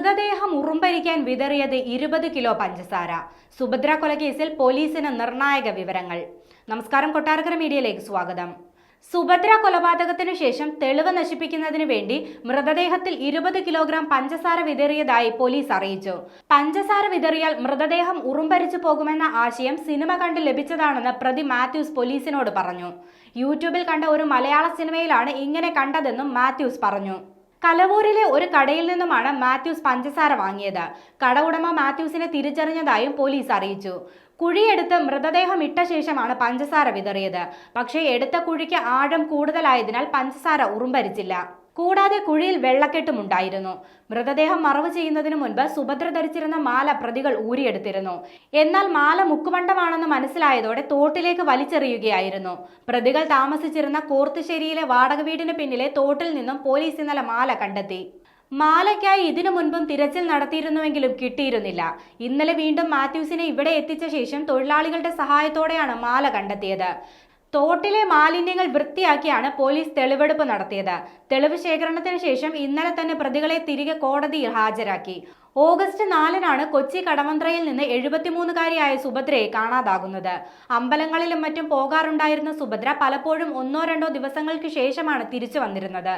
മൃതദേഹം ഉറുമ്പരിക്കാൻ വിതറിയത് 20 കിലോ പഞ്ചസാര. സുഭദ്ര കൊലക്കേസിൽ പോലീസിന് നിർണായക വിവരങ്ങൾ. നമസ്കാരം, കൊട്ടാരക്കര മീഡിയയിലേക്ക് സ്വാഗതം. സുഭദ്ര കൊലപാതകത്തിനു ശേഷം തെളിവ് നശിപ്പിക്കുന്നതിന് വേണ്ടി മൃതദേഹത്തിൽ 20 കിലോഗ്രാം പഞ്ചസാര വിതറിയതായി പോലീസ് അറിയിച്ചു. പഞ്ചസാര വിതറിയാൽ മൃതദേഹം ഉറുമ്പരിച്ചു പോകുമെന്ന ആശയം സിനിമ കണ്ട് ലഭിച്ചതാണെന്ന് പ്രതി മാത്യൂസ് പോലീസിനോട് പറഞ്ഞു. യൂട്യൂബിൽ കണ്ട ഒരു മലയാള സിനിമയിലാണ് ഇങ്ങനെ കണ്ടതെന്നും മാത്യൂസ് പറഞ്ഞു. കലവൂരിലെ ഒരു കടയിൽ നിന്നുമാണ് മാത്യൂസ് പഞ്ചസാര വാങ്ങിയത്. കട ഉടമ മാത്യൂസിനെ തിരിച്ചറിഞ്ഞതായും പോലീസ് അറിയിച്ചു. കുഴിയെടുത്ത് മൃതദേഹം ഇട്ട ശേഷമാണ് പഞ്ചസാര വിതറിയത്. പക്ഷേ എടുത്ത കുഴിക്ക് ആഴം കൂടുതലായതിനാൽ പഞ്ചസാര ഉറുമ്പരിച്ചില്ല. കൂടാതെ കുഴിയിൽ വെള്ളക്കെട്ടുമുണ്ടായിരുന്നു. മൃതദേഹം മറവ് ചെയ്യുന്നതിന് മുൻപ് സുഭദ്ര ധരിച്ചിരുന്ന മാല പ്രതികൾ ഊരിയെടുത്തിരുന്നു. എന്നാൽ മാല മുക്കുമണ്ഡമാണെന്ന് മനസ്സിലായതോടെ തോട്ടിലേക്ക് വലിച്ചെറിയുകയായിരുന്നു. പ്രതികൾ താമസിച്ചിരുന്ന കോർത്തുശ്ശേരിയിലെ വാടക വീടിന് പിന്നിലെ തോട്ടിൽ നിന്നും പോലീസ് ഇന്നലെ മാല കണ്ടെത്തി. മാലയ്ക്കായി ഇതിനു മുൻപും തിരച്ചിൽ നടത്തിയിരുന്നുവെങ്കിലും കിട്ടിയിരുന്നില്ല. ഇന്നലെ വീണ്ടും മാത്യൂസിനെ ഇവിടെ എത്തിച്ച ശേഷം തൊഴിലാളികളുടെ സഹായത്തോടെയാണ് മാല കണ്ടെത്തിയത്. തോട്ടിലെ മാലിന്യങ്ങൾ വൃത്തിയാക്കിയാണ് പോലീസ് തെളിവെടുപ്പ് നടത്തിയത്. തെളിവ് ശേഖരണത്തിന് ശേഷം ഇന്നലെ തന്നെ പ്രതികളെ തിരികെ കോടതിയിൽ ഹാജരാക്കി. ഓഗസ്റ്റ് 4-നാണ് കൊച്ചി കടവന്ത്രയിൽ നിന്ന് 73-കാരിയായ സുഭദ്രയെ കാണാതാകുന്നത്. അമ്പലങ്ങളിലും മറ്റും പോകാറുണ്ടായിരുന്ന സുഭദ്ര പലപ്പോഴും 1-2 ദിവസങ്ങൾക്ക് ശേഷമാണ് തിരിച്ചു വന്നിരുന്നത്.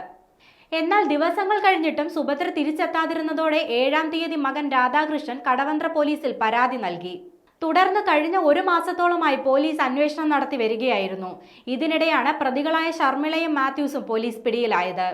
എന്നാൽ ദിവസങ്ങൾ കഴിഞ്ഞിട്ടും സുഭദ്ര തിരിച്ചെത്താതിരുന്നതോടെ 7-ാം തീയതി മകൻ രാധാകൃഷ്ണൻ കടവന്ത്ര പോലീസിൽ പരാതി നൽകി. തുടർന്ന് കഴിഞ്ഞ 1 മാസത്തോളമായി പോലീസ് അന്വേഷണം നടത്തി വരികയായിരുന്നു. ഇതിനിടെയാണ് പ്രതികളായ ശർമിളയും മാത്യൂസും പോലീസ് പിടിയിലായത്.